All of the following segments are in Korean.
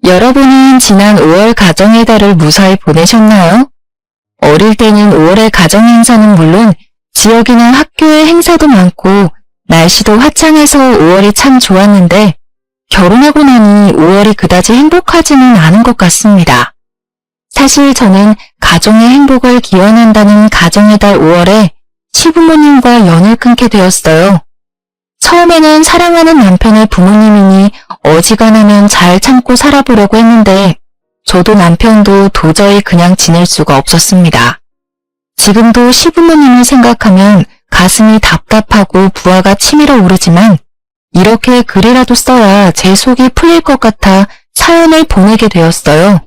여러분은 지난 5월 가정의 달을 무사히 보내셨나요? 어릴 때는 5월의 가정행사는 물론 지역이나 학교의 행사도 많고 날씨도 화창해서 5월이 참 좋았는데 결혼하고 나니 5월이 그다지 행복하지는 않은 것 같습니다. 사실 저는 가정의 행복을 기원한다는 가정의 달 5월에 시부모님과 연을 끊게 되었어요. 처음에는 사랑하는 남편의 부모님이니 어지간하면 잘 참고 살아보려고 했는데 저도 남편도 도저히 그냥 지낼 수가 없었습니다. 지금도 시부모님을 생각하면 가슴이 답답하고 부하가 치밀어 오르지만 이렇게 글이라도 써야 제 속이 풀릴 것 같아 사연을 보내게 되었어요.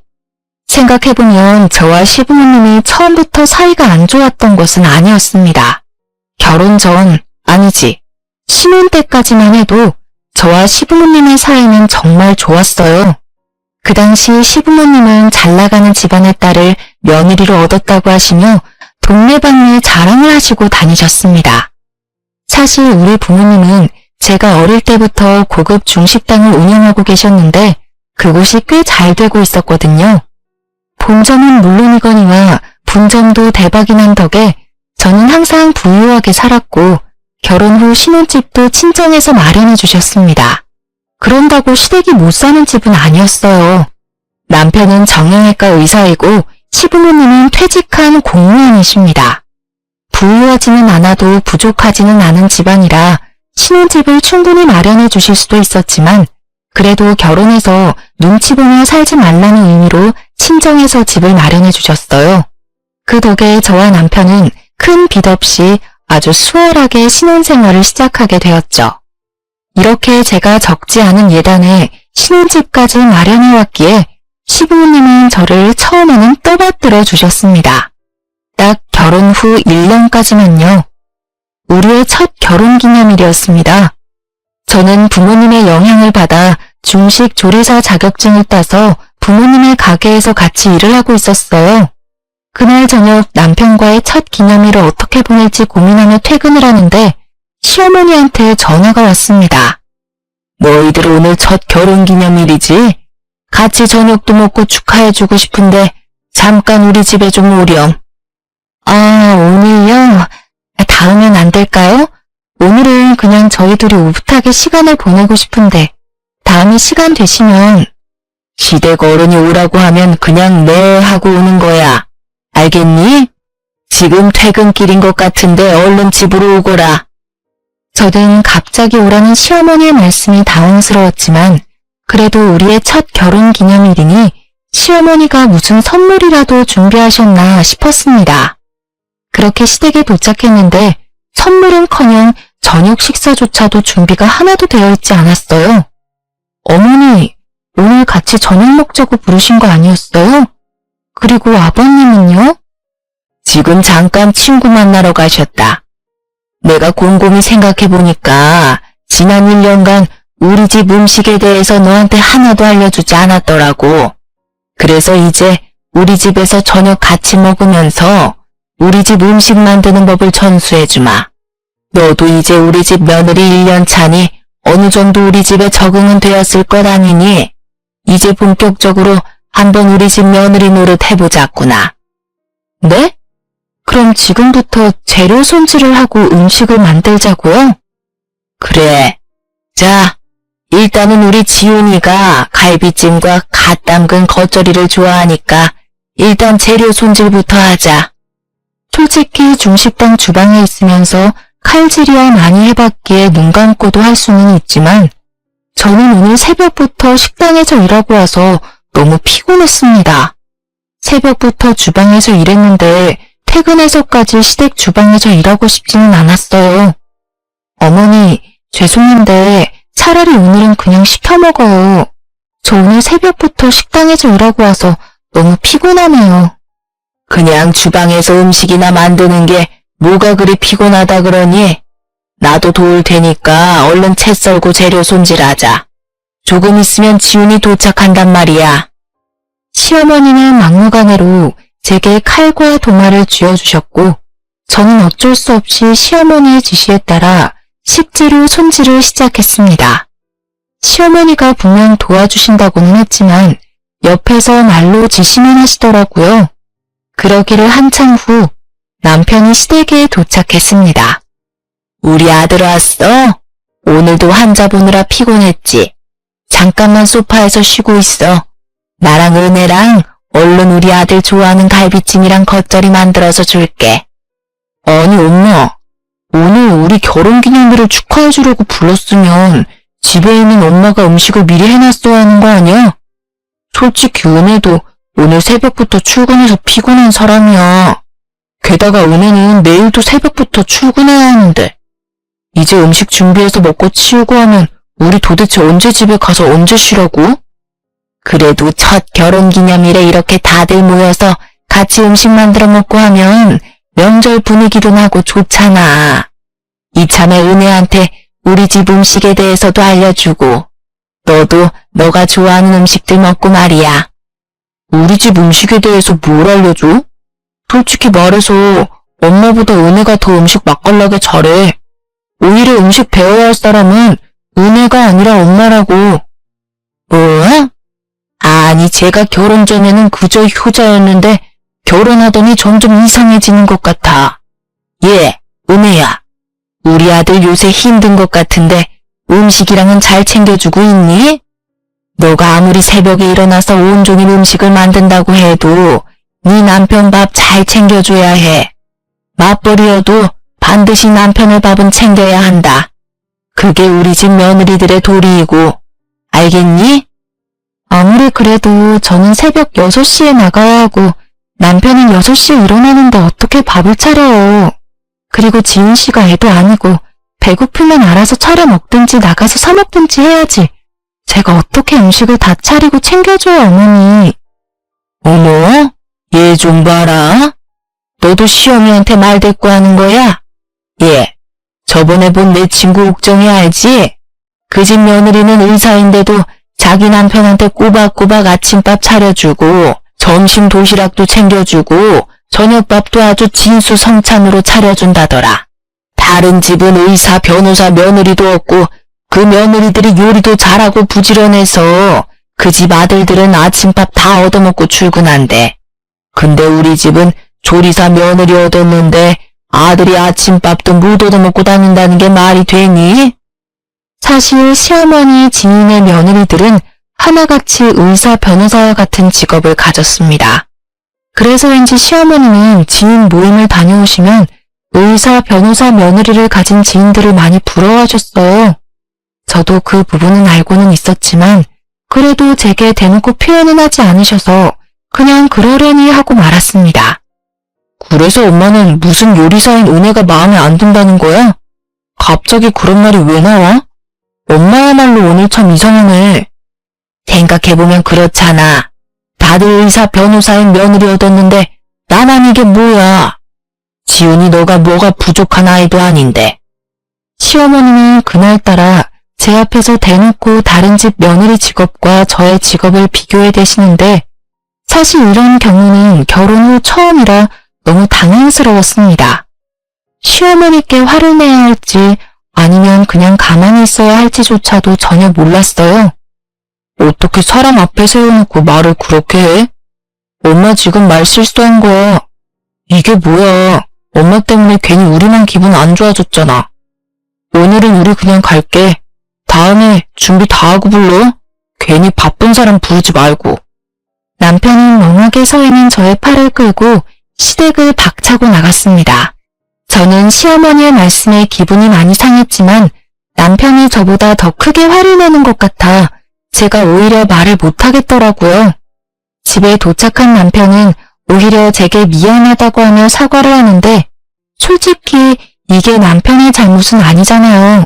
생각해보면 저와 시부모님이 처음부터 사이가 안 좋았던 것은 아니었습니다. 결혼 전, 아니지, 신혼 때까지만 해도 저와 시부모님의 사이는 정말 좋았어요. 그 당시 시부모님은 잘나가는 집안의 딸을 며느리로 얻었다고 하시며 동네방네 자랑을 하시고 다니셨습니다. 사실 우리 부모님은 제가 어릴 때부터 고급 중식당을 운영하고 계셨는데 그곳이 꽤 잘 되고 있었거든요. 본점은 물론이거니와 분점도 대박이 난 덕에 저는 항상 부유하게 살았고 결혼 후 신혼집도 친정에서 마련해 주셨습니다. 그런다고 시댁이 못 사는 집은 아니었어요. 남편은 정형외과 의사이고 시부모님은 퇴직한 공무원이십니다. 부유하지는 않아도 부족하지는 않은 집안이라 신혼집을 충분히 마련해 주실 수도 있었지만 그래도 결혼해서 눈치 보며 살지 말라는 의미로 친정에서 집을 마련해 주셨어요. 그 덕에 저와 남편은 큰 빚 없이 아주 수월하게 신혼생활을 시작하게 되었죠. 이렇게 제가 적지 않은 예단에 신혼집까지 마련해왔기에 시부모님은 저를 처음에는 떠받들어 주셨습니다. 딱 결혼 후 1년까지만요. 우리의 첫 결혼기념일이었습니다. 저는 부모님의 영향을 받아 중식 조리사 자격증을 따서 부모님의 가게에서 같이 일을 하고 있었어요. 그날 저녁 남편과의 첫 기념일을 어떻게 보낼지 고민하며 퇴근을 하는데 시어머니한테 전화가 왔습니다. 너희들 오늘 첫 결혼기념일이지? 같이 저녁도 먹고 축하해주고 싶은데 잠깐 우리 집에 좀 오렴. 아, 오늘요? 다음엔 안 될까요? 오늘은 그냥 저희 둘이 오붓하게 시간을 보내고 싶은데 다음에 시간 되시면. 시댁 어른이 오라고 하면 그냥 네 하고 오는 거야. 알겠니? 지금 퇴근길인 것 같은데 얼른 집으로 오거라. 저는 갑자기 오라는 시어머니의 말씀이 당황스러웠지만 그래도 우리의 첫 결혼기념일이니 시어머니가 무슨 선물이라도 준비하셨나 싶었습니다. 그렇게 시댁에 도착했는데 선물은커녕 저녁 식사조차도 준비가 하나도 되어 있지 않았어요. 어머니, 오늘 같이 저녁 먹자고 부르신 거 아니었어요? 그리고 아버님은요? 지금 잠깐 친구 만나러 가셨다. 내가 곰곰이 생각해보니까 지난 1년간 우리 집 음식에 대해서 너한테 하나도 알려주지 않았더라고. 그래서 이제 우리 집에서 저녁 같이 먹으면서 우리 집 음식 만드는 법을 전수해주마. 너도 이제 우리 집 며느리 1년 차니 어느 정도 우리 집에 적응은 되었을 것 아니니 이제 본격적으로 한번 우리 집 며느리 노릇 해보자꾸나. 네? 그럼 지금부터 재료 손질을 하고 음식을 만들자고요? 그래. 자, 일단은 우리 지훈이가 갈비찜과 갓 담근 겉절이를 좋아하니까 일단 재료 손질부터 하자. 솔직히 중식당 주방에 있으면서 칼질이야 많이 해봤기에 눈 감고도 할 수는 있지만 저는 오늘 새벽부터 식당에서 일하고 와서 너무 피곤했습니다. 새벽부터 주방에서 일했는데 퇴근해서까지 시댁 주방에서 일하고 싶지는 않았어요. 어머니, 죄송한데 차라리 오늘은 그냥 시켜 먹어요. 저 오늘 새벽부터 식당에서 일하고 와서 너무 피곤하네요. 그냥 주방에서 음식이나 만드는 게 뭐가 그리 피곤하다 그러니? 나도 도울 테니까 얼른 채 썰고 재료 손질하자. 조금 있으면 지훈이 도착한단 말이야. 시어머니는 막무가내로 제게 칼과 도마를 쥐어주셨고 저는 어쩔 수 없이 시어머니의 지시에 따라 식재료 손질을 시작했습니다. 시어머니가 분명 도와주신다고는 했지만 옆에서 말로 지시만 하시더라고요. 그러기를 한참 후 남편이 시댁에 도착했습니다. 우리 아들 왔어? 오늘도 환자 보느라 피곤했지? 잠깐만 소파에서 쉬고 있어. 나랑 은혜랑 얼른 우리 아들 좋아하는 갈비찜이랑 겉절이 만들어서 줄게. 아니 엄마, 오늘 우리 결혼기념일을 축하해주려고 불렀으면 집에 있는 엄마가 음식을 미리 해놨어야 하는 거 아니야? 솔직히 은혜도 오늘 새벽부터 출근해서 피곤한 사람이야. 게다가 은혜는 내일도 새벽부터 출근해야 하는데. 이제 음식 준비해서 먹고 치우고 하면 우리 도대체 언제 집에 가서 언제 쉬라고? 그래도 첫 결혼기념일에 이렇게 다들 모여서 같이 음식 만들어 먹고 하면 명절 분위기도 나고 좋잖아. 이참에 은혜한테 우리 집 음식에 대해서도 알려주고 너도 너가 좋아하는 음식들 먹고 말이야. 우리 집 음식에 대해서 뭘 알려줘? 솔직히 말해서 엄마보다 은혜가 더 음식 맛깔나게 잘해. 오히려 음식 배워야 할 사람은 은혜가 아니라 엄마라고. 뭐? 아니 제가 결혼 전에는 그저 효자였는데 결혼하더니 점점 이상해지는 것 같아. 예, 은혜야. 우리 아들 요새 힘든 것 같은데 음식이랑은 잘 챙겨주고 있니? 너가 아무리 새벽에 일어나서 온종일 음식을 만든다고 해도 네 남편 밥 잘 챙겨줘야 해. 맞벌이여도 반드시 남편의 밥은 챙겨야 한다. 그게 우리 집 며느리들의 도리이고, 알겠니? 아무리 그래도 저는 새벽 6시에 나가야 하고 남편은 6시에 일어나는데 어떻게 밥을 차려요. 그리고 지훈 씨가 애도 아니고 배고프면 알아서 차려 먹든지 나가서 사 먹든지 해야지. 제가 어떻게 음식을 다 차리고 챙겨줘요, 어머니. 어머, 얘 좀 봐라. 너도 시어미한테 말 대꾸 하는 거야? 예, 저번에 본 내 친구 옥정이 알지? 그 집 며느리는 의사인데도 자기 남편한테 꼬박꼬박 아침밥 차려주고 점심 도시락도 챙겨주고 저녁밥도 아주 진수성찬으로 차려준다더라. 다른 집은 의사, 변호사 며느리도 없고 그 며느리들이 요리도 잘하고 부지런해서 그 집 아들들은 아침밥 다 얻어먹고 출근한대. 근데 우리 집은 조리사 며느리 얻었는데 아들이 아침밥도 못 얻어먹고 다닌다는 게 말이 되니? 사실 시어머니 지인의 며느리들은 하나같이 의사, 변호사와 같은 직업을 가졌습니다. 그래서인지 시어머니는 지인 모임을 다녀오시면 의사, 변호사 며느리를 가진 지인들을 많이 부러워하셨어요. 저도 그 부분은 알고는 있었지만 그래도 제게 대놓고 표현은 하지 않으셔서 그냥 그러려니 하고 말았습니다. 그래서 엄마는 무슨 요리사인 은혜가 마음에 안 든다는 거야? 갑자기 그런 말이 왜 나와? 엄마야말로 오늘 참 이상하네. 생각해보면 그렇잖아. 다들 의사, 변호사인 며느리 얻었는데 나만 이게 뭐야. 지훈이 너가 뭐가 부족한 아이도 아닌데. 시어머니는 그날따라 제 앞에서 대놓고 다른 집 며느리 직업과 저의 직업을 비교해 대시는데 사실 이런 경우는 결혼 후 처음이라 너무 당황스러웠습니다. 시어머니께 화를 내야 할지 아니면 그냥 가만히 있어야 할지조차도 전혀 몰랐어요. 어떻게 사람 앞에 세워놓고 말을 그렇게 해? 엄마 지금 말 실수한 거야. 이게 뭐야. 엄마 때문에 괜히 우리만 기분 안 좋아졌잖아. 오늘은 우리 그냥 갈게. 다음에 준비 다 하고 불러. 괜히 바쁜 사람 부르지 말고. 남편은 멍하게 서 있는 저의 팔을 끌고 시댁을 박차고 나갔습니다. 저는 시어머니의 말씀에 기분이 많이 상했지만 남편이 저보다 더 크게 화를 내는 것 같아 제가 오히려 말을 못하겠더라고요. 집에 도착한 남편은 오히려 제게 미안하다고 하며 사과를 하는데 솔직히 이게 남편의 잘못은 아니잖아요.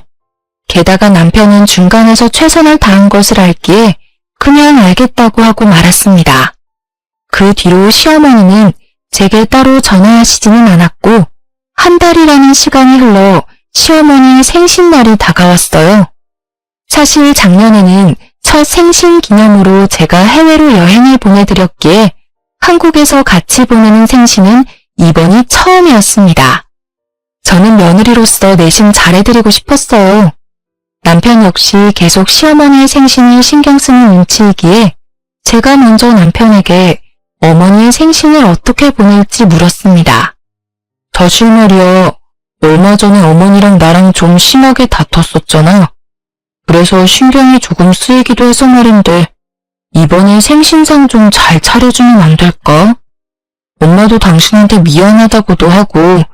게다가 남편은 중간에서 최선을 다한 것을 알기에 그냥 알겠다고 하고 말았습니다. 그 뒤로 시어머니는 제게 따로 전화하시지는 않았고 한 달이라는 시간이 흘러 시어머니의 생신날이 다가왔어요. 사실 작년에는 첫 생신 기념으로 제가 해외로 여행을 보내드렸기에 한국에서 같이 보내는 생신은 이번이 처음이었습니다. 저는 며느리로서 내심 잘해드리고 싶었어요. 남편 역시 계속 시어머니의 생신을 신경 쓰는 눈치이기에 제가 먼저 남편에게 어머니의 생신을 어떻게 보낼지 물었습니다. 사실 말이야, 얼마 전에 어머니랑 나랑 좀 심하게 다퉜었잖아. 그래서 신경이 조금 쓰이기도 해서 말인데 이번에 생신상 좀 잘 차려주면 안 될까? 엄마도 당신한테 미안하다고도 하고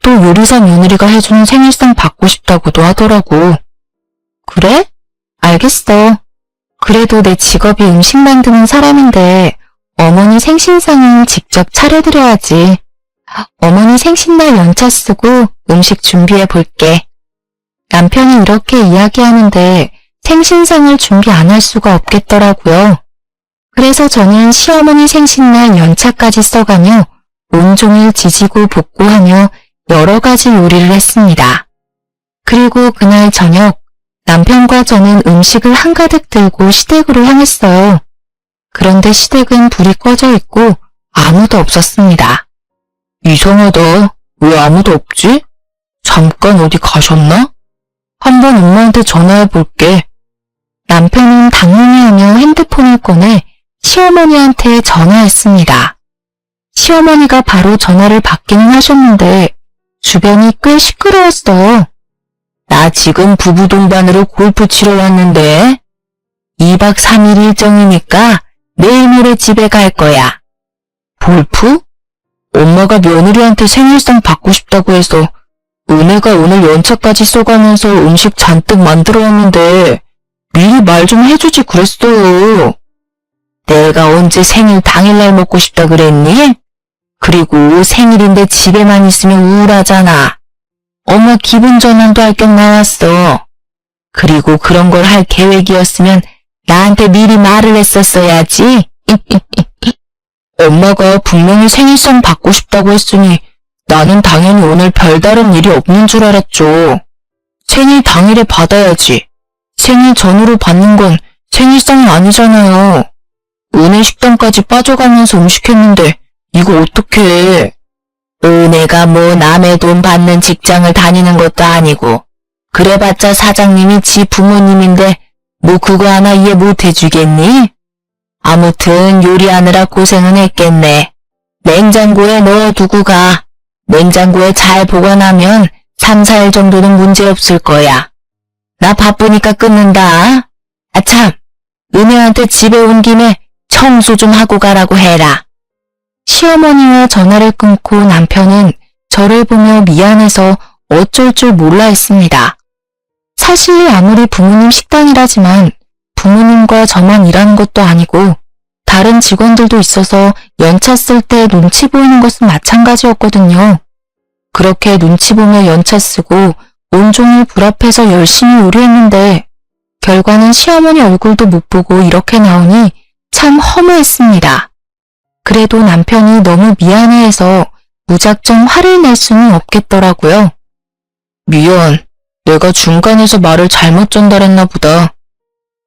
또 요리사 며느리가 해주는 생일상 받고 싶다고도 하더라고. 그래? 알겠어. 그래도 내 직업이 음식 만드는 사람인데 어머니 생신상은 직접 차려드려야지. 어머니 생신날 연차 쓰고 음식 준비해 볼게. 남편이 이렇게 이야기하는데 생신상을 준비 안 할 수가 없겠더라고요. 그래서 저는 시어머니 생신날 연차까지 써가며 온종일 지지고 볶고하며 여러 가지 요리를 했습니다. 그리고 그날 저녁 남편과 저는 음식을 한가득 들고 시댁으로 향했어요. 그런데 시댁은 불이 꺼져 있고 아무도 없었습니다. 이상하다. 왜 아무도 없지? 잠깐 어디 가셨나? 한번 엄마한테 전화해 볼게. 남편은 당황해하며 핸드폰을 꺼내 시어머니한테 전화했습니다. 시어머니가 바로 전화를 받기는 하셨는데 주변이 꽤 시끄러웠어요. 나 지금 부부 동반으로 골프 치러 왔는데 2박 3일 일정이니까 내일 모레 집에 갈 거야. 골프? 엄마가 며느리한테 생일상 받고 싶다고 해서 은혜가 오늘 연차까지 써가면서 음식 잔뜩 만들어 왔는데 미리 말 좀 해주지 그랬어요. 내가 언제 생일 당일날 먹고 싶다 그랬니? 그리고 생일인데 집에만 있으면 우울하잖아. 엄마 기분 전환도 할 겸 나왔어. 그리고 그런 걸 할 계획이었으면 나한테 미리 말을 했었어야지. 엄마가 분명히 생일상 받고 싶다고 했으니 나는 당연히 오늘 별다른 일이 없는 줄 알았죠. 생일 당일에 받아야지. 생일 전후로 받는 건 생일상이 아니잖아요. 은혜 식당까지 빠져가면서 음식했는데 이거 어떡해. 은혜가 뭐 남의 돈 받는 직장을 다니는 것도 아니고 그래봤자 사장님이 지 부모님인데 뭐 그거 하나 이해 못 해주겠니? 아무튼 요리하느라 고생은 했겠네. 냉장고에 넣어두고 가. 냉장고에 잘 보관하면 3, 4일 정도는 문제없을 거야. 나 바쁘니까 끊는다. 아참, 은혜한테 집에 온 김에 청소 좀 하고 가라고 해라. 시어머니와 전화를 끊고 남편은 저를 보며 미안해서 어쩔 줄 몰라 했습니다. 사실 아무리 부모님 식당이라지만 부모님과 저만 일하는 것도 아니고 다른 직원들도 있어서 연차 쓸 때 눈치 보이는 것은 마찬가지였거든요. 그렇게 눈치 보며 연차 쓰고 온종일 불 앞에서 열심히 요리했는데 결과는 시어머니 얼굴도 못 보고 이렇게 나오니 참 허무했습니다. 그래도 남편이 너무 미안해해서 무작정 화를 낼 수는 없겠더라고요. 미안, 내가 중간에서 말을 잘못 전달했나 보다.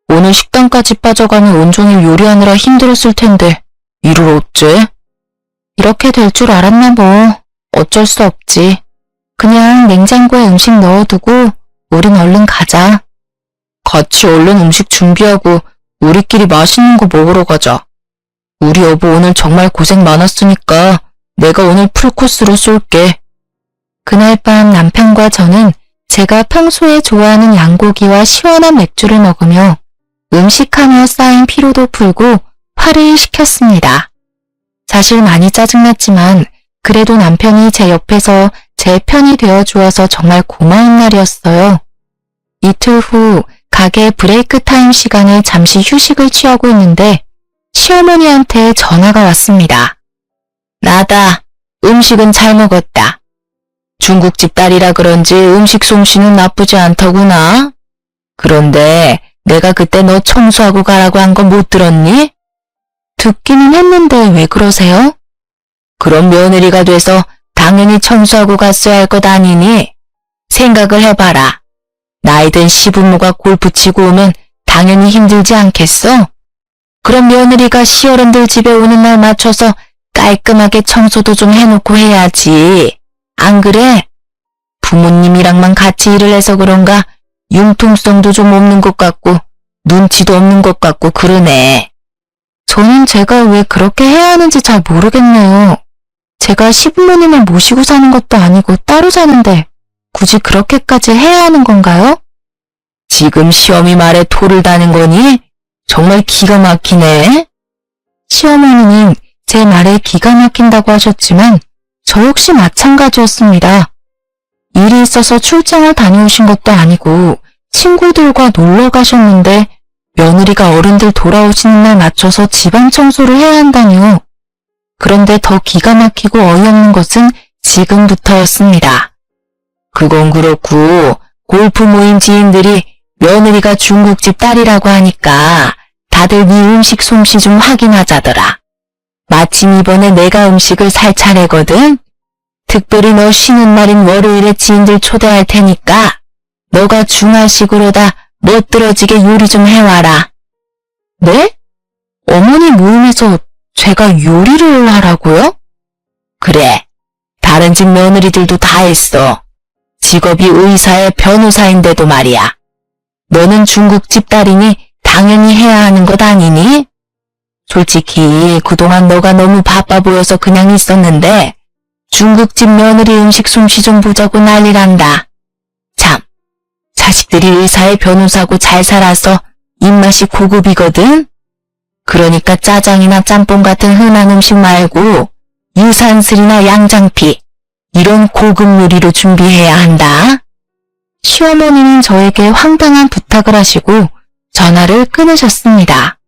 오늘 식당까지 빠져가며 온종일 요리하느라 힘들었을 텐데 이를 어째? 이렇게 될 줄 알았나 뭐. 어쩔 수 없지. 그냥 냉장고에 음식 넣어두고 우린 얼른 가자. 같이 얼른 음식 준비하고 우리끼리 맛있는 거 먹으러 가자. 우리 여보 오늘 정말 고생 많았으니까 내가 오늘 풀코스로 쏠게. 그날 밤 남편과 저는 제가 평소에 좋아하는 양고기와 시원한 맥주를 먹으며 음식하며 쌓인 피로도 풀고 화를 식혔습니다. 사실 많이 짜증났지만 그래도 남편이 제 옆에서 제 편이 되어주어서 정말 고마운 날이었어요. 이틀 후 가게 브레이크 타임 시간에 잠시 휴식을 취하고 있는데 시어머니한테 전화가 왔습니다. 나다. 음식은 잘 먹었다. 중국집 딸이라 그런지 음식 솜씨는 나쁘지 않더구나. 그런데 내가 그때 너 청소하고 가라고 한 거 못 들었니? 듣기는 했는데 왜 그러세요? 그럼 며느리가 돼서 당연히 청소하고 갔어야 할 것 아니니? 생각을 해봐라. 나이든 시부모가 골프 치고 오면 당연히 힘들지 않겠어? 그럼 며느리가 시어른들 집에 오는 날 맞춰서 깔끔하게 청소도 좀 해놓고 해야지. 안 그래? 부모님이랑만 같이 일을 해서 그런가 융통성도 좀 없는 것 같고 눈치도 없는 것 같고 그러네. 저는 제가 왜 그렇게 해야 하는지 잘 모르겠네요. 제가 시부모님을 모시고 사는 것도 아니고 따로 사는데 굳이 그렇게까지 해야 하는 건가요? 지금 시어미 말에 토를 다는 거니? 정말 기가 막히네. 시어머니는 제 말에 기가 막힌다고 하셨지만 저 역시 마찬가지였습니다. 일이 있어서 출장을 다녀오신 것도 아니고 친구들과 놀러 가셨는데 며느리가 어른들 돌아오시는 날 맞춰서 집안 청소를 해야 한다뇨. 그런데 더 기가 막히고 어이없는 것은 지금부터였습니다. 그건 그렇고 골프 모임 지인들이 며느리가 중국집 딸이라고 하니까 다들 네 음식 솜씨 좀 확인하자더라. 마침 이번에 내가 음식을 살 차례거든. 특별히 너 쉬는 날인 월요일에 지인들 초대할 테니까 너가 중화식으로 다 멋들어지게 요리 좀 해와라. 네? 어머니 모임에서 제가 요리를 하라고요? 그래. 다른 집 며느리들도 다 했어. 직업이 의사의 변호사인데도 말이야. 너는 중국집 딸이니 당연히 해야 하는 것 아니니? 솔직히 그동안 너가 너무 바빠 보여서 그냥 있었는데 중국집 며느리 음식 솜씨 좀 보자고 난리란다. 참, 자식들이 의사의 변호사고 잘 살아서 입맛이 고급이거든? 그러니까 짜장이나 짬뽕 같은 흔한 음식 말고 유산슬이나 양장피 이런 고급 요리로 준비해야 한다. 시어머니는 저에게 황당한 부탁을 하시고 전화를 끊으셨습니다.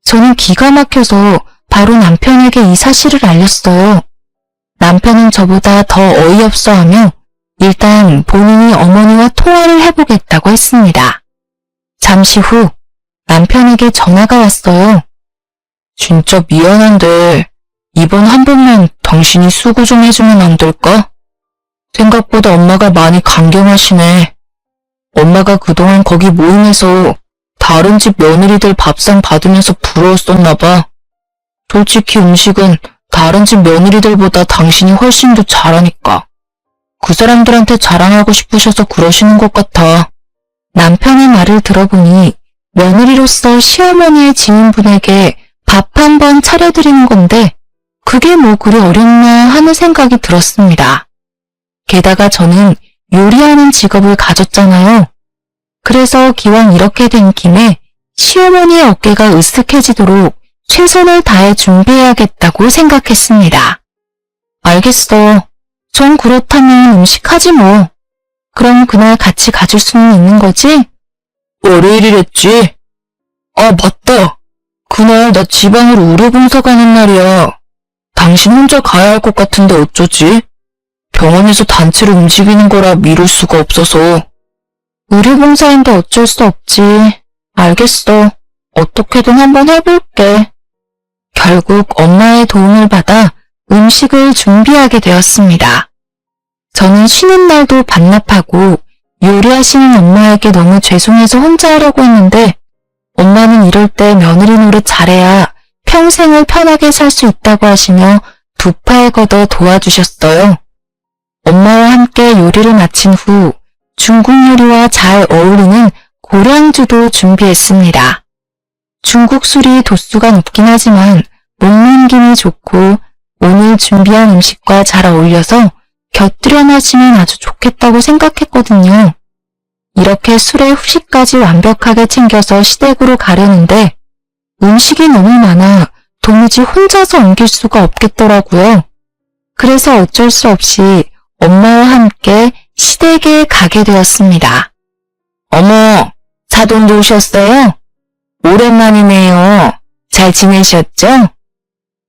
저는 기가 막혀서 바로 남편에게 이 사실을 알렸어요. 남편은 저보다 더 어이없어하며 일단 본인이 어머니와 통화를 해보겠다고 했습니다. 잠시 후 남편에게 전화가 왔어요. 진짜 미안한데 이번 한 번만 당신이 수고 좀 해주면 안 될까? 생각보다 엄마가 많이 강경하시네. 엄마가 그동안 거기 모임에서 다른 집 며느리들 밥상 받으면서 부러웠었나 봐. 솔직히 음식은 다른 집 며느리들보다 당신이 훨씬 더 잘하니까. 그 사람들한테 자랑하고 싶으셔서 그러시는 것 같아. 남편의 말을 들어보니 며느리로서 시어머니의 지인분에게 밥 한 번 차려드리는 건데 그게 뭐 그리 어렵나 하는 생각이 들었습니다. 게다가 저는 요리하는 직업을 가졌잖아요. 그래서 기왕 이렇게 된 김에 시어머니의 어깨가 으쓱해지도록 최선을 다해 준비해야겠다고 생각했습니다. 알겠어. 전 그렇다면 음식하지 뭐. 그럼 그날 같이 가줄 수는 있는 거지? 월요일이랬지? 아, 맞다. 그날 나 지방으로 의료봉사 가는 날이야. 당신 혼자 가야 할 것 같은데 어쩌지? 병원에서 단체로 움직이는 거라 미룰 수가 없어서. 의료봉사인데 어쩔 수 없지. 알겠어. 어떻게든 한번 해볼게. 결국 엄마의 도움을 받아 음식을 준비하게 되었습니다. 저는 쉬는 날도 반납하고 요리하시는 엄마에게 너무 죄송해서 혼자 하려고 했는데 엄마는 이럴 때 며느리 노릇 잘해야 평생을 편하게 살 수 있다고 하시며 두 팔 걷어 도와주셨어요. 엄마와 함께 요리를 마친 후 중국 요리와 잘 어울리는 고량주도 준비했습니다. 중국 술이 도수가 높긴 하지만 몸넘김이 좋고 오늘 준비한 음식과 잘 어울려서 곁들여 마시면 아주 좋겠다고 생각했거든요. 이렇게 술의 후식까지 완벽하게 챙겨서 시댁으로 가려는데 음식이 너무 많아 도무지 혼자서 옮길 수가 없겠더라고요. 그래서 어쩔 수 없이 엄마와 함께 시댁에 가게 되었습니다. 어머, 사돈도 오셨어요? 오랜만이네요. 잘 지내셨죠?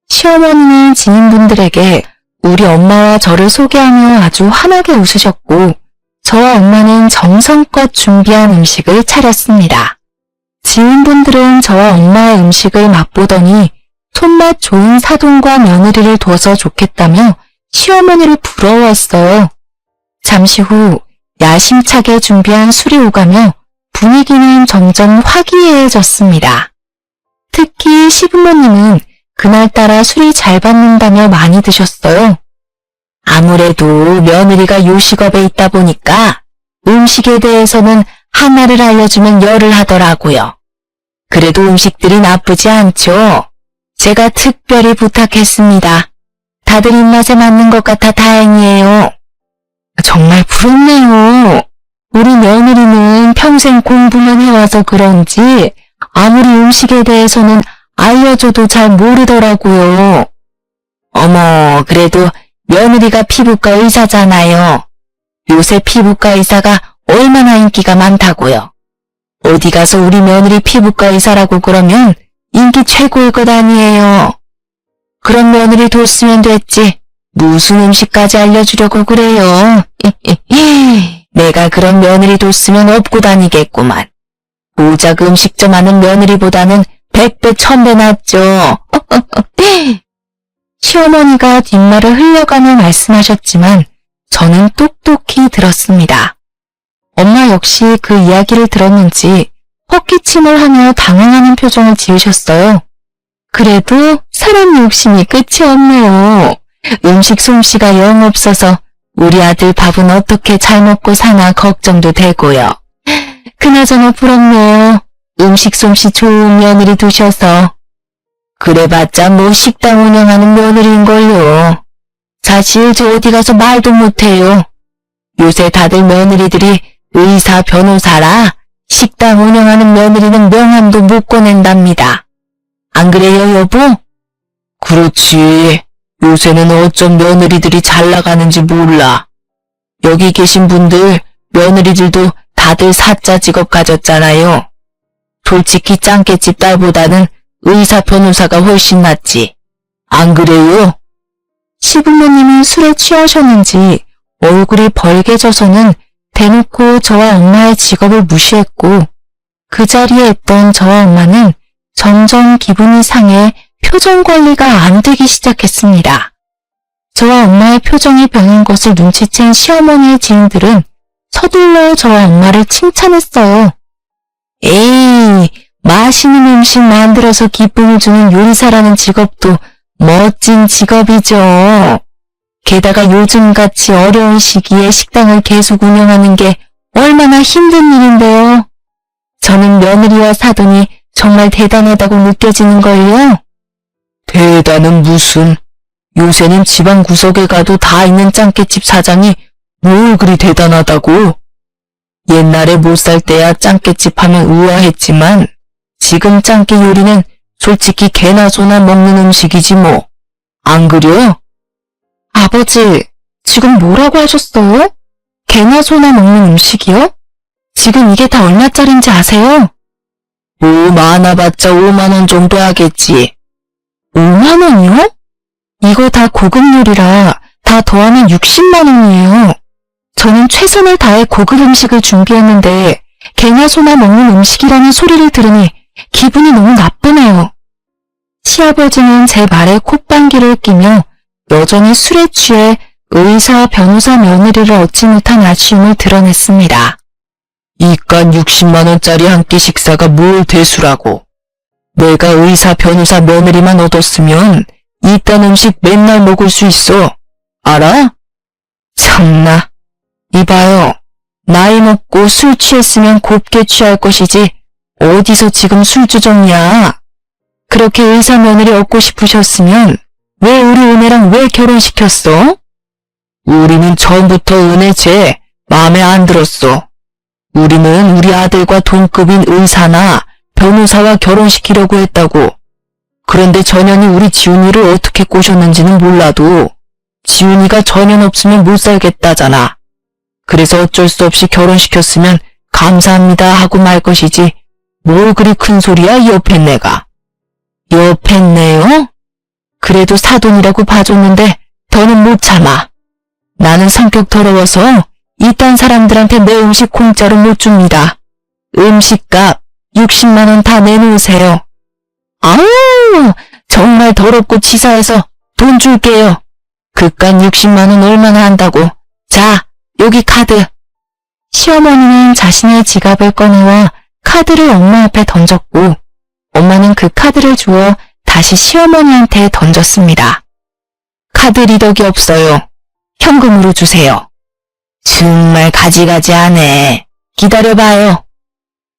시어머니는 지인분들에게 우리 엄마와 저를 소개하며 아주 환하게 웃으셨고 저와 엄마는 정성껏 준비한 음식을 차렸습니다. 지인분들은 저와 엄마의 음식을 맛보더니 손맛 좋은 사돈과 며느리를 둬서 좋겠다며 시어머니를 부러워했어요. 잠시 후 야심차게 준비한 술이 오가며 분위기는 점점 화기애애해졌습니다. 특히 시부모님은 그날따라 술이 잘 받는다며 많이 드셨어요. 아무래도 며느리가 요식업에 있다 보니까 음식에 대해서는 하나를 알려주면 열을 하더라고요. 그래도 음식들이 나쁘지 않죠. 제가 특별히 부탁했습니다. 다들 입맛에 맞는 것 같아 다행이에요. 정말 부럽네요. 우리 며느리는 평생 공부만 해와서 그런지 아무리 음식에 대해서는 알려줘도 잘 모르더라고요. 어머, 그래도 며느리가 피부과 의사잖아요. 요새 피부과 의사가 얼마나 인기가 많다고요. 어디 가서 우리 며느리 피부과 의사라고 그러면 인기 최고일 것 아니에요. 그런 며느리 뒀으면 됐지. 무슨 음식까지 알려주려고 그래요. 내가 그런 며느리 뒀으면 업고 다니겠구만. 고작 음식점 하는 며느리보다는 100배 1000배 낫죠. 시어머니가 뒷말을 흘려가며 말씀하셨지만 저는 똑똑히 들었습니다. 엄마 역시 그 이야기를 들었는지 헛기침을 하며 당황하는 표정을 지으셨어요. 그래도 사람 욕심이 끝이 없네요. 음식 솜씨가 영 없어서 우리 아들 밥은 어떻게 잘 먹고 사나 걱정도 되고요. 그나저나 부럽네요. 음식 솜씨 좋은 며느리 두셔서. 그래봤자 뭐 식당 운영하는 며느리인걸요. 사실 저 어디 가서 말도 못해요. 요새 다들 며느리들이 의사, 변호사라 식당 운영하는 며느리는 명함도 못 꺼낸답니다. 안 그래요, 여보? 그렇지. 요새는 어쩜 며느리들이 잘 나가는지 몰라. 여기 계신 분들, 며느리들도 다들 사자 직업 가졌잖아요. 솔직히 짱깨집 딸보다는 의사, 변호사가 훨씬 낫지. 안 그래요? 시부모님은 술에 취하셨는지 얼굴이 벌개져서는 대놓고 저와 엄마의 직업을 무시했고 그 자리에 있던 저와 엄마는 점점 기분이 상해 표정 관리가 안 되기 시작했습니다. 저와 엄마의 표정이 변한 것을 눈치챈 시어머니의 지인들은 서둘러 저와 엄마를 칭찬했어요. 에이, 맛있는 음식 만들어서 기쁨을 주는 요리사라는 직업도 멋진 직업이죠. 게다가 요즘같이 어려운 시기에 식당을 계속 운영하는 게 얼마나 힘든 일인데요. 저는 며느리와 사돈이 정말 대단하다고 느껴지는걸요. 대단은 무슨. 요새는 지방 구석에 가도 다 있는 짱깨집 사장이 뭘 그리 대단하다고. 옛날에 못 살 때야 짱깨집 하면 우아했지만 지금 짱깨 요리는 솔직히 개나 소나 먹는 음식이지 뭐. 안 그려? 아버지, 지금 뭐라고 하셨어요? 개나 소나 먹는 음식이요? 지금 이게 다 얼마짜린지 아세요? 뭐 많아봤자 5만 원 정도 하겠지. 5만 원이요? 이거 다 고급 요리라 다 더하면 60만 원이에요. 저는 최선을 다해 고급 음식을 준비했는데 개나 소나 먹는 음식이라는 소리를 들으니 기분이 너무 나쁘네요. 시아버지는 제 말에 콧방귀를 끼며 여전히 술에 취해 의사, 변호사 며느리를 얻지 못한 아쉬움을 드러냈습니다. 이깟 60만 원짜리 한 끼 식사가 뭘 대수라고. 내가 의사, 변호사 며느리만 얻었으면 이딴 음식 맨날 먹을 수 있어. 알아? 참나. 이봐요. 나이 먹고 술 취했으면 곱게 취할 것이지 어디서 지금 술주정이야. 그렇게 의사 며느리 얻고 싶으셨으면 왜 우리 은혜랑 왜 결혼시켰어? 우리는 처음부터 은혜 쟤 마음에 안 들었어. 우리는 우리 아들과 동급인 의사나 변호사와 결혼시키려고 했다고. 그런데 전현이 우리 지훈이를 어떻게 꼬셨는지는 몰라도 지훈이가 전현 없으면 못 살겠다잖아. 그래서 어쩔 수 없이 결혼시켰으면 감사합니다 하고 말 것이지 뭘 그리 큰 소리야 옆에 내가. 옆에 내요? 그래도 사돈이라고 봐줬는데 더는 못 참아. 나는 성격 더러워서 이딴 사람들한테 내 음식 공짜로 못 줍니다. 음식값 60만 원 다 내놓으세요. 아우, 정말 더럽고 치사해서 돈 줄게요. 그깟 60만 원 얼마나 한다고. 자, 여기 카드. 시어머니는 자신의 지갑을 꺼내와 카드를 엄마 앞에 던졌고 엄마는 그 카드를 주어 다시 시어머니한테 던졌습니다. 카드 리더기 없어요. 현금으로 주세요. 정말 가지가지하네. 기다려봐요.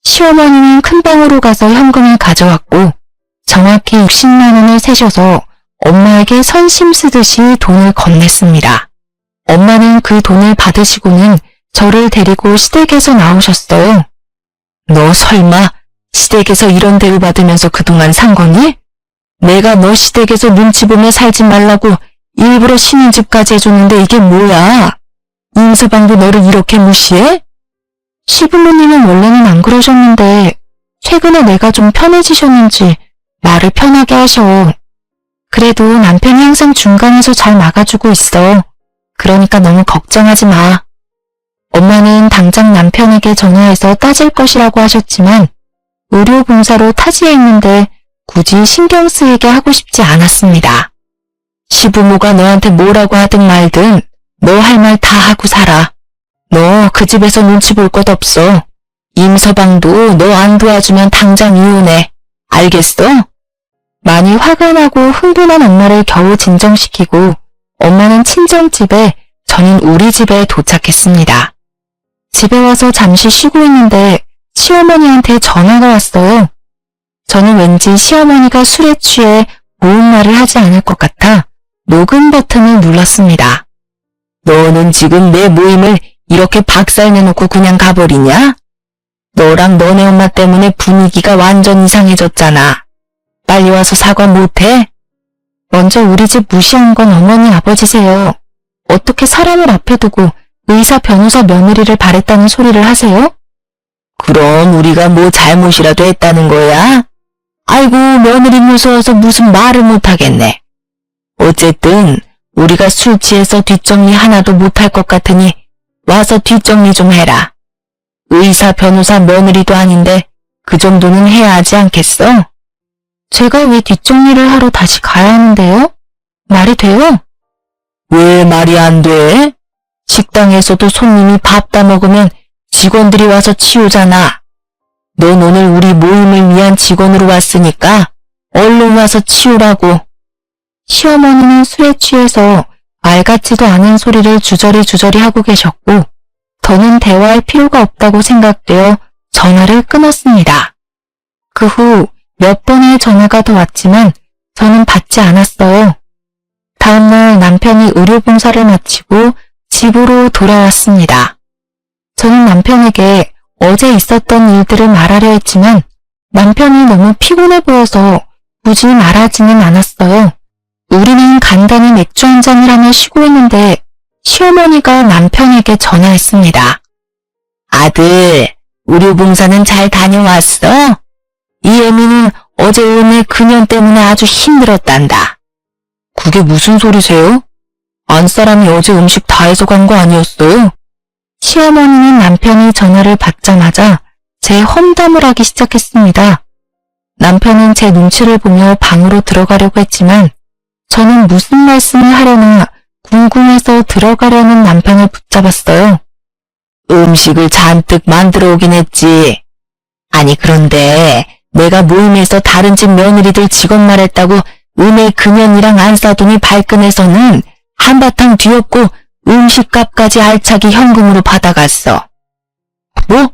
시어머니는 큰 방으로 가서 현금을 가져왔고 정확히 60만 원을 세셔서 엄마에게 선심 쓰듯이 돈을 건넸습니다. 엄마는 그 돈을 받으시고는 저를 데리고 시댁에서 나오셨어요. 너 설마 시댁에서 이런 대우 받으면서 그동안 산 거니? 내가 너 시댁에서 눈치 보며 살지 말라고 일부러 신혼집까지 해줬는데 이게 뭐야? 임서방도 너를 이렇게 무시해? 시부모님은 원래는 안 그러셨는데 최근에 내가 좀 편해지셨는지 말을 편하게 하셔. 그래도 남편이 항상 중간에서 잘 막아주고 있어. 그러니까 너무 걱정하지 마. 엄마는 당장 남편에게 전화해서 따질 것이라고 하셨지만 의료봉사로 타지에 있는데 굳이 신경 쓰이게 하고 싶지 않았습니다. 시부모가 너한테 뭐라고 하든 말든 너 할 말 다 하고 살아. 너 그 집에서 눈치 볼 것 없어. 임서방도 너 안 도와주면 당장 이혼해. 알겠어? 많이 화가 나고 흥분한 엄마를 겨우 진정시키고 엄마는 친정집에, 저는 우리 집에 도착했습니다. 집에 와서 잠시 쉬고 있는데 시어머니한테 전화가 왔어요. 저는 왠지 시어머니가 술에 취해 고운 말을 하지 않을 것 같아 녹음 버튼을 눌렀습니다. 너는 지금 내 모임을 이렇게 박살내놓고 그냥 가버리냐? 너랑 너네 엄마 때문에 분위기가 완전 이상해졌잖아. 빨리 와서 사과 못해? 먼저 우리 집 무시한 건 어머니 아버지세요. 어떻게 사람을 앞에 두고 의사 변호사 며느리를 바랬다는 소리를 하세요? 그럼 우리가 뭐 잘못이라도 했다는 거야? 아이고 며느리 무서워서 무슨 말을 못하겠네. 어쨌든 우리가 술 취해서 뒷정리 하나도 못할 것 같으니 와서 뒷정리 좀 해라. 의사 변호사 며느리도 아닌데 그 정도는 해야 하지 않겠어? 제가 왜 뒷정리를 하러 다시 가야 하는데요? 말이 돼요? 왜 말이 안 돼? 식당에서도 손님이 밥 다 먹으면 직원들이 와서 치우잖아. 넌 오늘 우리 모임을 위한 직원으로 왔으니까 얼른 와서 치우라고. 시어머니는 술에 취해서 말 같지도 않은 소리를 주저리 하고 계셨고 더는 대화할 필요가 없다고 생각되어 전화를 끊었습니다. 그 후 몇 번의 전화가 더 왔지만 저는 받지 않았어요. 다음날 남편이 의료봉사를 마치고 집으로 돌아왔습니다. 저는 남편에게 어제 있었던 일들을 말하려 했지만 남편이 너무 피곤해 보여서 굳이 말하지는 않았어요. 우리는 간단히 맥주 한 잔을 하며 쉬고 있는데 시어머니가 남편에게 전화했습니다. 아들, 의료봉사는 잘 다녀왔어? 이애미는 어제 오늘 그년 때문에 아주 힘들었단다. 그게 무슨 소리세요? 안사람이 어제 음식 다 해서 간 거 아니었어요? 시어머니는 남편이 전화를 받자마자 제 험담을 하기 시작했습니다. 남편은 제 눈치를 보며 방으로 들어가려고 했지만 저는 무슨 말씀을 하려나 궁금해서 들어가려는 남편을 붙잡았어요. 음식을 잔뜩 만들어 오긴 했지. 아니 그런데 내가 모임에서 다른 집 며느리들 직원 말했다고 은혜 그년이랑 안 싸더니 발끈해서는 한바탕 뒤엎고 음식값까지 알차게 현금으로 받아갔어. 뭐?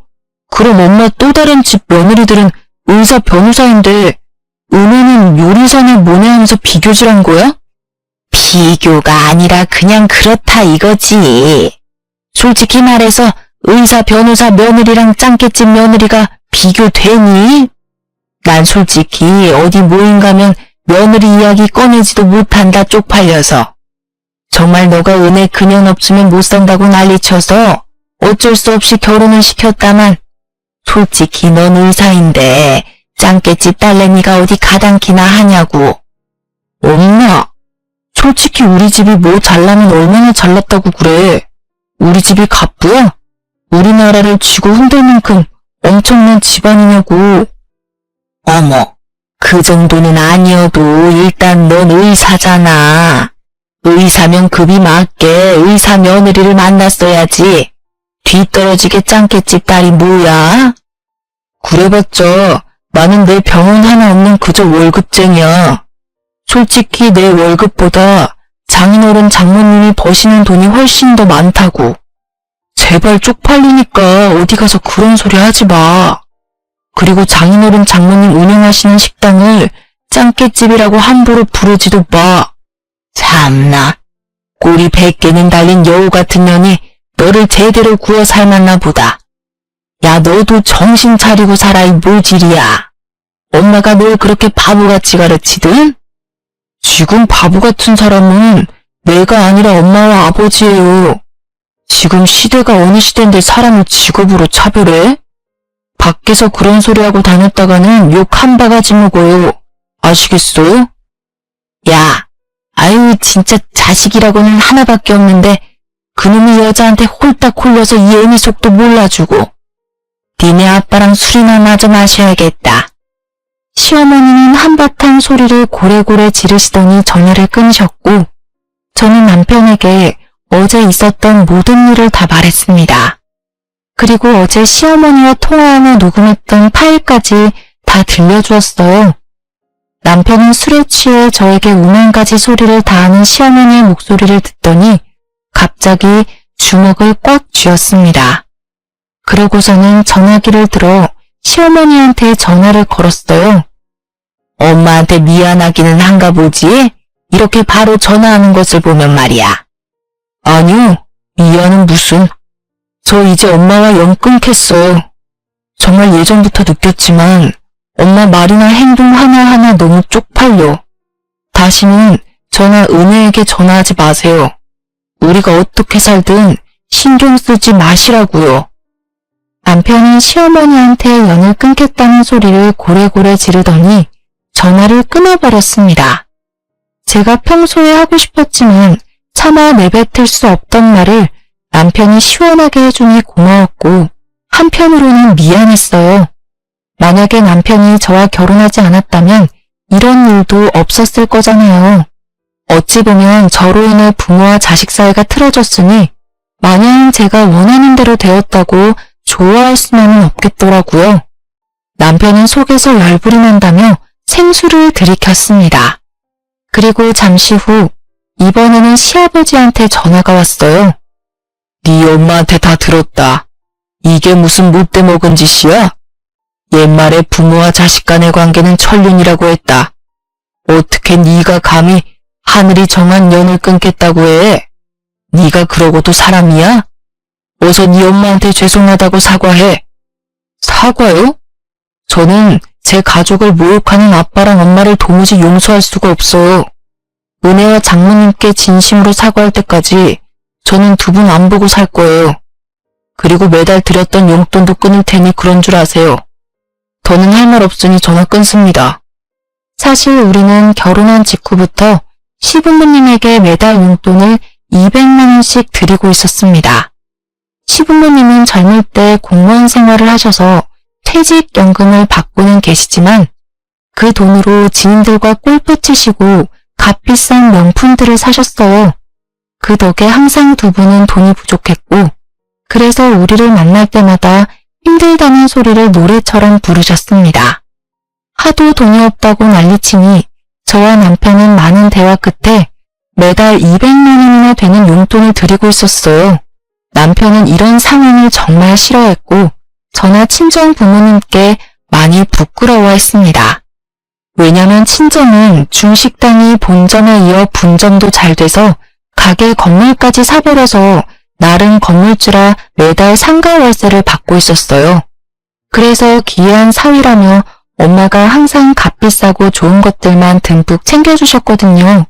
그럼 엄마 또 다른 집 며느리들은 의사 변호사인데 은혜는 요리사나 뭐냐 하면서 비교질한 거야? 비교가 아니라 그냥 그렇다 이거지. 솔직히 말해서 의사 변호사 며느리랑 짱깨집 며느리가 비교되니? 난 솔직히 어디 모임 가면 며느리 이야기 꺼내지도 못한다 쪽팔려서. 정말 너가 은혜 그년 없으면 못 산다고 난리쳐서 어쩔 수 없이 결혼을 시켰다만 솔직히 넌 의사인데 짱깨집 딸내미가 어디 가당키나 하냐고. 엄마, 솔직히 우리 집이 뭐 잘나면 얼마나 잘났다고 그래. 우리 집이 갑부야? 우리나라를 쥐고 흔들 만큼 엄청난 집안이냐고. 어머, 그 정도는 아니어도 일단 넌 의사잖아. 의사면 급이 맞게 의사 며느리를 만났어야지. 뒤떨어지게 짱깨집 딸이 뭐야? 그래봤자 나는 내 병원 하나 없는 그저 월급쟁이야. 솔직히 내 월급보다 장인어른 장모님이 버시는 돈이 훨씬 더 많다고. 제발 쪽팔리니까 어디 가서 그런 소리 하지 마. 그리고 장인어른 장모님 운영하시는 식당을 짱깨집이라고 함부로 부르지도 마. 참나, 꼬리 100개는 달린 여우 같은 년이 너를 제대로 구워 삶았나 보다. 야, 너도 정신 차리고 살아, 이 모질이야. 엄마가 널 그렇게 바보같이 가르치든? 지금 바보 같은 사람은 내가 아니라 엄마와 아버지예요. 지금 시대가 어느 시대인데 사람을 직업으로 차별해? 밖에서 그런 소리하고 다녔다가는 욕 한 바가지 먹어요. 아시겠어요? 야, 아유 진짜 자식이라고는 하나밖에 없는데 그놈이 여자한테 홀딱 홀려서 이 애미 속도 몰라주고. 니네 아빠랑 술이나 마저 마셔야겠다. 시어머니는 한바탕 소리를 고래고래 지르시더니 전화를 끊으셨고 저는 남편에게 어제 있었던 모든 일을 다 말했습니다. 그리고 어제 시어머니와 통화하며 녹음했던 파일까지 다 들려주었어요. 남편은 술에 취해 저에게 오만가지 소리를 다하는 시어머니의 목소리를 듣더니 갑자기 주먹을 꽉 쥐었습니다. 그러고서는 전화기를 들어 시어머니한테 전화를 걸었어요. 엄마한테 미안하기는 한가 보지? 이렇게 바로 전화하는 것을 보면 말이야. 아니요, 미안은 무슨. 저 이제 엄마와 영 끊겠어요. 정말 예전부터 느꼈지만 엄마 말이나 행동 하나하나 너무 쪽팔려. 다시는 저나 은혜에게 전화하지 마세요. 우리가 어떻게 살든 신경 쓰지 마시라고요. 남편은 시어머니한테 연을 끊겠다는 소리를 고래고래 지르더니 전화를 끊어버렸습니다. 제가 평소에 하고 싶었지만 차마 내뱉을 수 없던 말을 남편이 시원하게 해주니 고마웠고 한편으로는 미안했어요. 만약에 남편이 저와 결혼하지 않았다면 이런 일도 없었을 거잖아요. 어찌 보면 저로 인해 부모와 자식 사이가 틀어졌으니 마냥 제가 원하는 대로 되었다고 좋아할 수만은 없겠더라고요. 남편은 속에서 열불이 난다며 생수를 들이켰습니다. 그리고 잠시 후 이번에는 시아버지한테 전화가 왔어요. 네 엄마한테 다 들었다. 이게 무슨 못돼 먹은 짓이야? 옛말에 부모와 자식 간의 관계는 천륜이라고 했다. 어떻게 네가 감히 하늘이 정한 연을 끊겠다고 해? 네가 그러고도 사람이야? 어서 네 엄마한테 죄송하다고 사과해. 사과요? 저는 제 가족을 모욕하는 아빠랑 엄마를 도무지 용서할 수가 없어요. 은혜와 장모님께 진심으로 사과할 때까지 저는 두 분 안 보고 살 거예요. 그리고 매달 드렸던 용돈도 끊을 테니 그런 줄 아세요. 더는 할 말 없으니 전화 끊습니다. 사실 우리는 결혼한 직후부터 시부모님에게 매달 용돈을 200만 원씩 드리고 있었습니다. 시부모님은 젊을 때 공무원 생활을 하셔서 퇴직연금을 받고는 계시지만 그 돈으로 지인들과 골프 치시고 값비싼 명품들을 사셨어요. 그 덕에 항상 두 분은 돈이 부족했고 그래서 우리를 만날 때마다 힘들다는 소리를 노래처럼 부르셨습니다. 하도 돈이 없다고 난리치니 저와 남편은 많은 대화 끝에 매달 200만 원이나 되는 용돈을 드리고 있었어요. 남편은 이런 상황을 정말 싫어했고 저나 친정 부모님께 많이 부끄러워했습니다. 왜냐면 친정은 중식당이 본점에 이어 분점도 잘 돼서 가게 건물까지 사버려서 나름 건물주라 매달 상가 월세를 받고 있었어요. 그래서 기이한 사위라며 엄마가 항상 값비싸고 좋은 것들만 듬뿍 챙겨주셨거든요.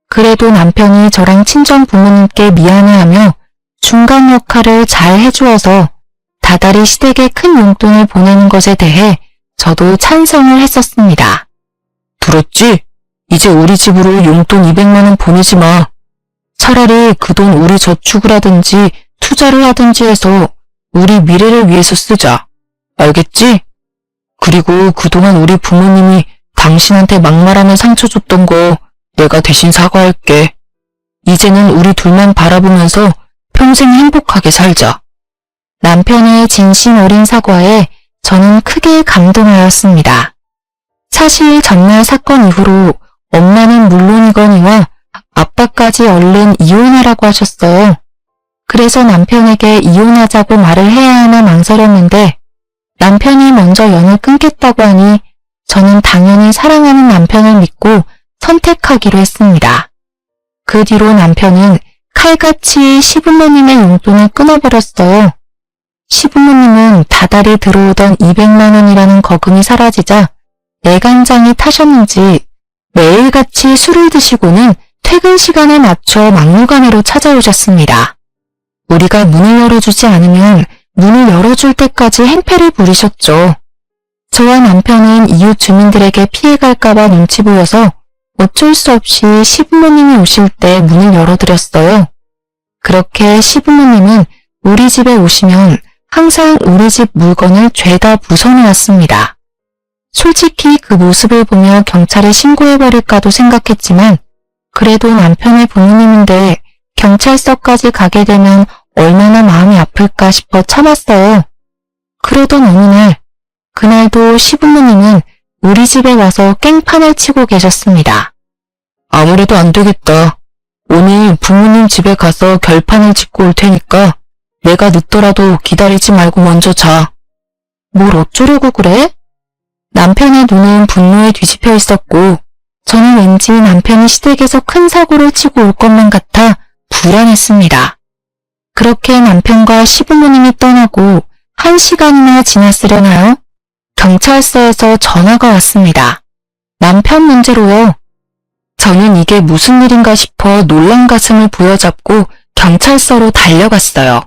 그래도 남편이 저랑 친정 부모님께 미안해하며 중간 역할을 잘 해주어서 다달이 시댁에 큰 용돈을 보내는 것에 대해 저도 찬성을 했었습니다. 들었지? 이제 우리 집으로 용돈 200만 원 보내지 마. 차라리 그 돈 우리 저축을 하든지 투자를 하든지 해서 우리 미래를 위해서 쓰자. 알겠지? 그리고 그동안 우리 부모님이 당신한테 막말하며 상처 줬던 거 내가 대신 사과할게. 이제는 우리 둘만 바라보면서 평생 행복하게 살자. 남편의 진심 어린 사과에 저는 크게 감동하였습니다. 사실 전날 사건 이후로 엄마는 물론이거니와 아빠까지 얼른 이혼하라고 하셨어요. 그래서 남편에게 이혼하자고 말을 해야 하나 망설였는데 남편이 먼저 연을 끊겠다고 하니 저는 당연히 사랑하는 남편을 믿고 선택하기로 했습니다. 그 뒤로 남편은 칼같이 시부모님의 용돈을 끊어버렸어요. 시부모님은 다달이 들어오던 200만 원이라는 거금이 사라지자 애간장이 타셨는지 매일같이 술을 드시고는 퇴근 시간에 맞춰 막무가내로 찾아오셨습니다. 우리가 문을 열어주지 않으면 문을 열어줄 때까지 행패를 부리셨죠. 저와 남편은 이웃 주민들에게 피해갈까봐 눈치 보여서 어쩔 수 없이 시부모님이 오실 때 문을 열어드렸어요. 그렇게 시부모님은 우리 집에 오시면 항상 우리 집 물건을 죄다 부숴놓았습니다. 솔직히 그 모습을 보며 경찰에 신고해버릴까도 생각했지만 그래도 남편의 부모님인데 경찰서까지 가게 되면 얼마나 마음이 아플까 싶어 참았어요. 그러던 어느 날, 그날도 시부모님은 우리 집에 와서 깽판을 치고 계셨습니다. 아무래도 안 되겠다. 오늘 부모님 집에 가서 결판을 짓고 올 테니까 내가 늦더라도 기다리지 말고 먼저 자. 뭘 어쩌려고 그래? 남편의 눈은 분노에 뒤집혀 있었고 저는 왠지 남편이 시댁에서 큰 사고를 치고 올 것만 같아 불안했습니다. 그렇게 남편과 시부모님이 떠나고 1시간이나 지났으려나요? 경찰서에서 전화가 왔습니다. 남편 문제로요. 저는 이게 무슨 일인가 싶어 놀란 가슴을 부여잡고 경찰서로 달려갔어요.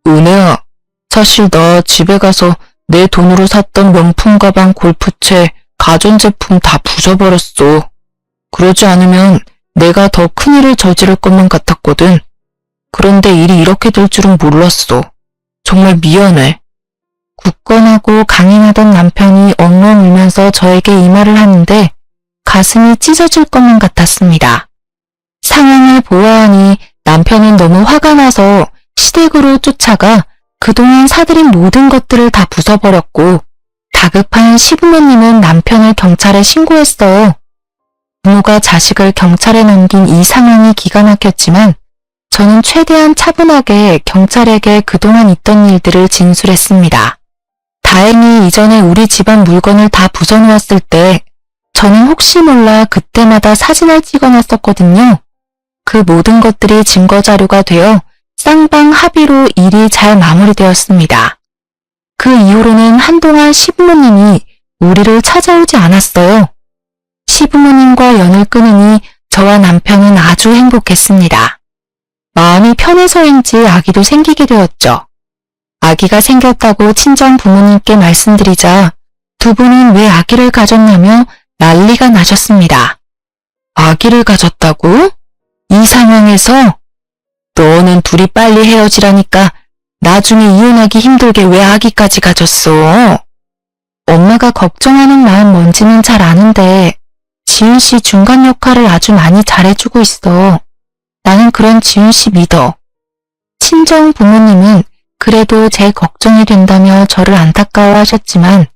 은혜야, 사실 나 집에 가서 내 돈으로 샀던 명품 가방, 골프채, 가전제품 다 부숴버렸어. 그러지 않으면 내가 더 큰일을 저지를 것만 같았거든. 그런데 일이 이렇게 될 줄은 몰랐어. 정말 미안해. 굳건하고 강인하던 남편이 엉엉 울면서 저에게 이 말을 하는데 가슴이 찢어질 것만 같았습니다. 상황을 보아하니 남편은 너무 화가 나서 시댁으로 쫓아가 그동안 사들인 모든 것들을 다 부숴버렸고 다급한 시부모님은 남편을 경찰에 신고했어요. 부모가 자식을 경찰에 넘긴 이 상황이 기가 막혔지만 저는 최대한 차분하게 경찰에게 그동안 있던 일들을 진술했습니다. 다행히 이전에 우리 집안 물건을 다 부숴놓았을 때 저는 혹시 몰라 그때마다 사진을 찍어놨었거든요. 그 모든 것들이 증거자료가 되어 쌍방 합의로 일이 잘 마무리되었습니다. 그 이후로는 한동안 시부모님이 우리를 찾아오지 않았어요. 시부모님과 연을 끊으니 저와 남편은 아주 행복했습니다. 마음이 편해서인지 아기도 생기게 되었죠. 아기가 생겼다고 친정 부모님께 말씀드리자 두 분은 왜 아기를 가졌냐며 난리가 나셨습니다. 아기를 가졌다고? 이 상황에서? 너는 둘이 빨리 헤어지라니까 나중에 이혼하기 힘들게 왜 아기까지 가졌어? 엄마가 걱정하는 마음 뭔지는 잘 아는데 지윤 씨 중간 역할을 아주 많이 잘해주고 있어. 나는 그런 지윤 씨 믿어. 친정 부모님은 그래도 제 걱정이 된다며 저를 안타까워하셨지만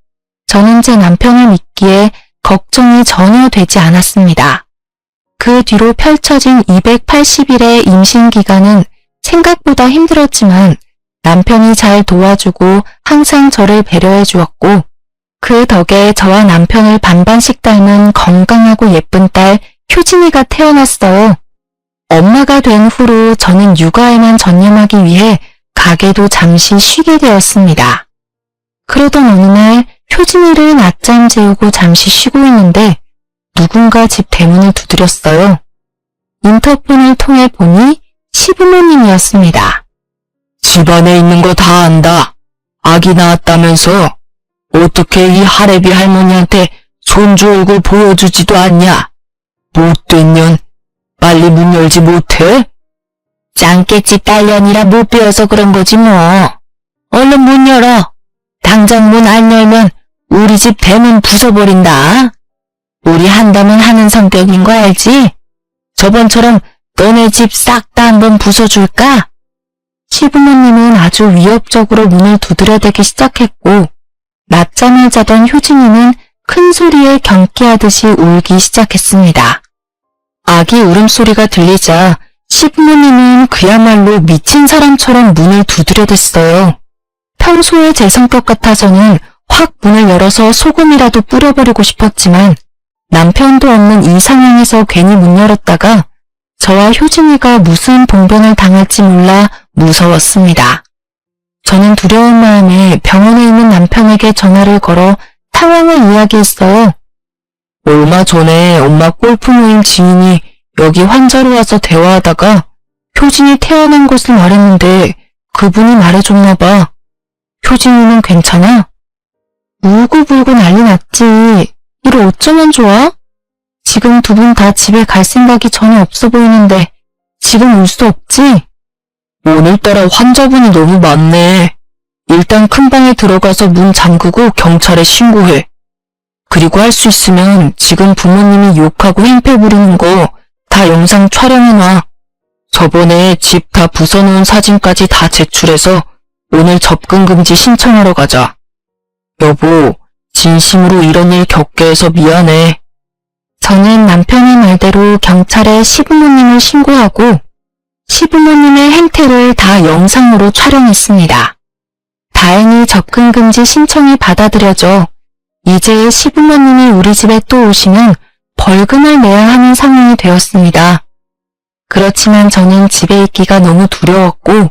저는 제 남편을 믿기에 걱정이 전혀 되지 않았습니다. 그 뒤로 펼쳐진 280일의 임신 기간은 생각보다 힘들었지만 남편이 잘 도와주고 항상 저를 배려해 주었고 그 덕에 저와 남편을 반반씩 닮은 건강하고 예쁜 딸 효진이가 태어났어요. 엄마가 된 후로 저는 육아에만 전념하기 위해 가게도 잠시 쉬게 되었습니다. 그러던 어느 날 효진이를 낮잠 재우고 잠시 쉬고 있는데 누군가 집 대문을 두드렸어요. 인터폰을 통해 보니 시부모님이었습니다. 집안에 있는 거 다 안다. 아기 낳았다면서 어떻게 이 할애비 할머니한테 손주 얼굴 보여주지도 않냐? 못된 년, 빨리 문 열지 못해? 짱깨집 딸년이라 못 배워서 그런 거지 뭐. 얼른 문 열어. 당장 문 안 열면 우리 집 대문 부숴버린다. 우리 한다면 하는 성격인 거 알지? 저번처럼 너네 집 싹 다 한번 부숴줄까? 시부모님은 아주 위협적으로 문을 두드려대기 시작했고 낮잠을 자던 효진이는 큰 소리에 경기하듯이 울기 시작했습니다. 아기 울음소리가 들리자 시부모님은 그야말로 미친 사람처럼 문을 두드려댔어요. 평소에 제 성격 같아서는 확 문을 열어서 소금이라도 뿌려버리고 싶었지만 남편도 없는 이 상황에서 괜히 문 열었다가 저와 효진이가 무슨 봉변을 당할지 몰라 무서웠습니다. 저는 두려운 마음에 병원에 있는 남편에게 전화를 걸어 상황을 이야기했어요. 얼마 전에 엄마 골프 모임 지인이 여기 환자로 와서 대화하다가 효진이 태어난 것을 말했는데 그분이 말해줬나 봐. 효진이는 괜찮아? 울고불고 난리 났지. 이를 어쩌면 좋아? 지금 두 분 다 집에 갈 생각이 전혀 없어 보이는데 지금 올 수 없지? 오늘따라 환자분이 너무 많네. 일단 큰 방에 들어가서 문 잠그고 경찰에 신고해. 그리고 할 수 있으면 지금 부모님이 욕하고 행패 부리는 거 다 영상 촬영해놔. 저번에 집 다 부숴놓은 사진까지 다 제출해서 오늘 접근금지 신청하러 가자. 여보, 진심으로 이런 일 겪게 해서 미안해. 저는 남편의 말대로 경찰에 시부모님을 신고하고 시부모님의 행태를 다 영상으로 촬영했습니다. 다행히 접근금지 신청이 받아들여져 이제 시부모님이 우리 집에 또 오시면 벌금을 내야 하는 상황이 되었습니다. 그렇지만 저는 집에 있기가 너무 두려웠고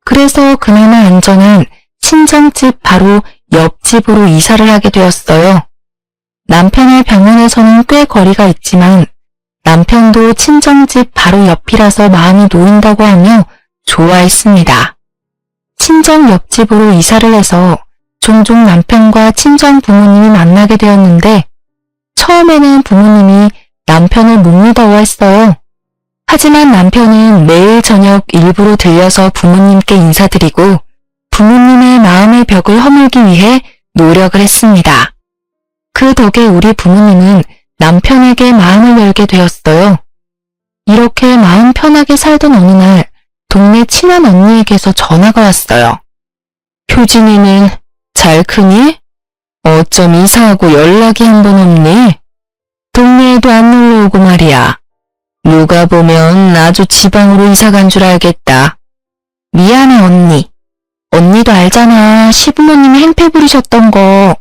그래서 그나마 안전한 친정집 바로 옆집으로 이사를 하게 되었어요. 남편의 병원에서는 꽤 거리가 있지만 남편도 친정집 바로 옆이라서 마음이 놓인다고 하며 좋아했습니다. 친정 옆집으로 이사를 해서 종종 남편과 친정 부모님이 만나게 되었는데 처음에는 부모님이 남편을 못 믿어했어요. 하지만 남편은 매일 저녁 일부러 들려서 부모님께 인사드리고 부모님의 마음의 벽을 허물기 위해 노력을 했습니다. 그 덕에 우리 부모님은 남편에게 마음을 열게 되었어요. 이렇게 마음 편하게 살던 어느 날 동네 친한 언니에게서 전화가 왔어요. 효진이는 잘 크니? 어쩜 이사하고 연락이 한 번 없니? 동네에도 안 놀러오고 말이야. 누가 보면 아주 지방으로 이사 간 줄 알겠다. 미안해 언니. 언니도 알잖아. 시부모님이 행패 부리셨던 거.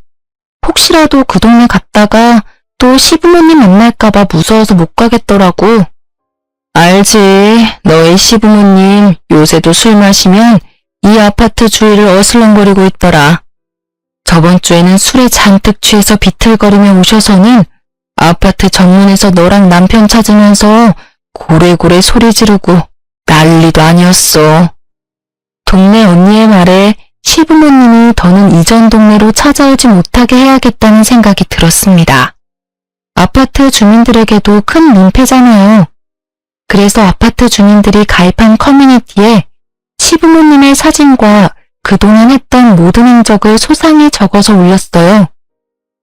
혹시라도 그 동네 갔다가 또 시부모님 만날까봐 무서워서 못 가겠더라고. 알지. 너의 시부모님 요새도 술 마시면 이 아파트 주위를 어슬렁거리고 있더라. 저번 주에는 술에 잔뜩 취해서 비틀거리며 오셔서는 아파트 정문에서 너랑 남편 찾으면서 고래고래 소리 지르고 난리도 아니었어. 동네 언니의 말에 시부모님이 더는 이전 동네로 찾아오지 못하게 해야겠다는 생각이 들었습니다. 아파트 주민들에게도 큰 민폐잖아요. 그래서 아파트 주민들이 가입한 커뮤니티에 시부모님의 사진과 그동안 했던 모든 행적을 소상히 적어서 올렸어요.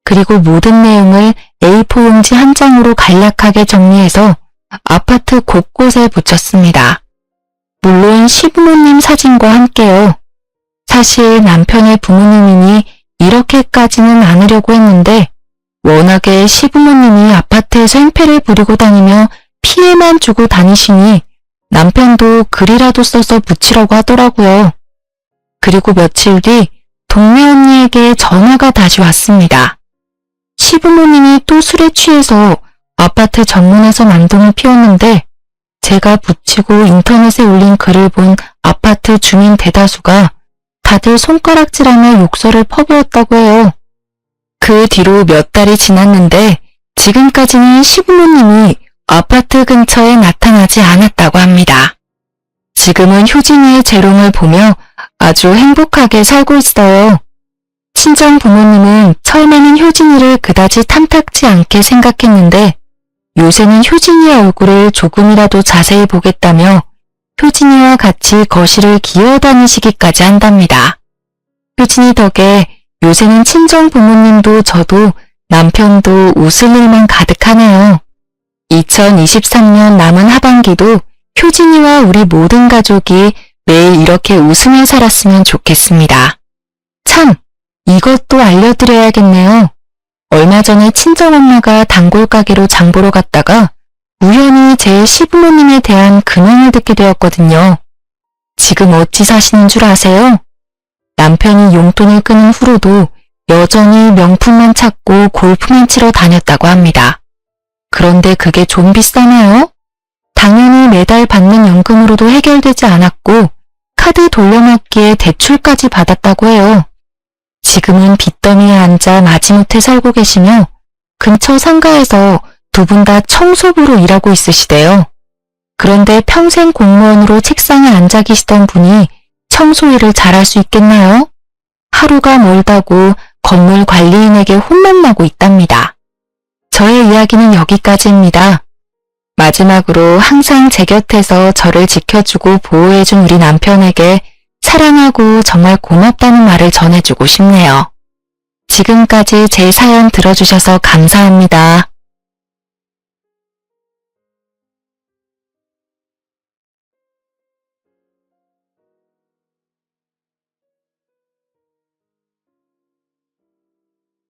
그리고 모든 내용을 A4 용지 한 장으로 간략하게 정리해서 아파트 곳곳에 붙였습니다. 물론 시부모님 사진과 함께요. 사실 남편의 부모님이니 이렇게까지는 않으려고 했는데 워낙에 시부모님이 아파트에서 행패를 부리고 다니며 피해만 주고 다니시니 남편도 글이라도 써서 붙이라고 하더라고요. 그리고 며칠 뒤 동네 언니에게 전화가 다시 왔습니다. 시부모님이 또 술에 취해서 아파트 정문에서 난동을 피웠는데 제가 붙이고 인터넷에 올린 글을 본 아파트 주민 대다수가 다들 손가락질하며 욕설을 퍼부었다고 해요. 그 뒤로 몇 달이 지났는데 지금까지는 시부모님이 아파트 근처에 나타나지 않았다고 합니다. 지금은 효진이의 재롱을 보며 아주 행복하게 살고 있어요. 친정 부모님은 처음에는 효진이를 그다지 탐탁지 않게 생각했는데 요새는 효진이의 얼굴을 조금이라도 자세히 보겠다며 효진이와 같이 거실을 기어다니시기까지 한답니다. 효진이 덕에 요새는 친정 부모님도 저도 남편도 웃을 일만 가득하네요. 2023년 남은 하반기도 효진이와 우리 모든 가족이 매일 이렇게 웃으며 살았으면 좋겠습니다. 참, 이것도 알려드려야겠네요. 얼마 전에 친정엄마가 단골 가게로 장 보러 갔다가 우연히 제 시부모님에 대한 근황을 듣게 되었거든요. 지금 어찌 사시는 줄 아세요? 남편이 용돈을 끊은 후로도 여전히 명품만 찾고 골프만 치러 다녔다고 합니다. 그런데 그게 좀 비싸나요? 당연히 매달 받는 연금으로도 해결되지 않았고 카드 돌려막기에 대출까지 받았다고 해요. 지금은 빚더미에 앉아 마지못해 살고 계시며 근처 상가에서 두 분 다 청소부로 일하고 있으시대요. 그런데 평생 공무원으로 책상에 앉아 계시던 분이 청소 일을 잘할 수 있겠나요? 하루가 멀다고 건물 관리인에게 혼만 나고 있답니다. 저의 이야기는 여기까지입니다. 마지막으로 항상 제 곁에서 저를 지켜주고 보호해준 우리 남편에게 사랑하고 정말 고맙다는 말을 전해주고 싶네요. 지금까지 제 사연 들어주셔서 감사합니다.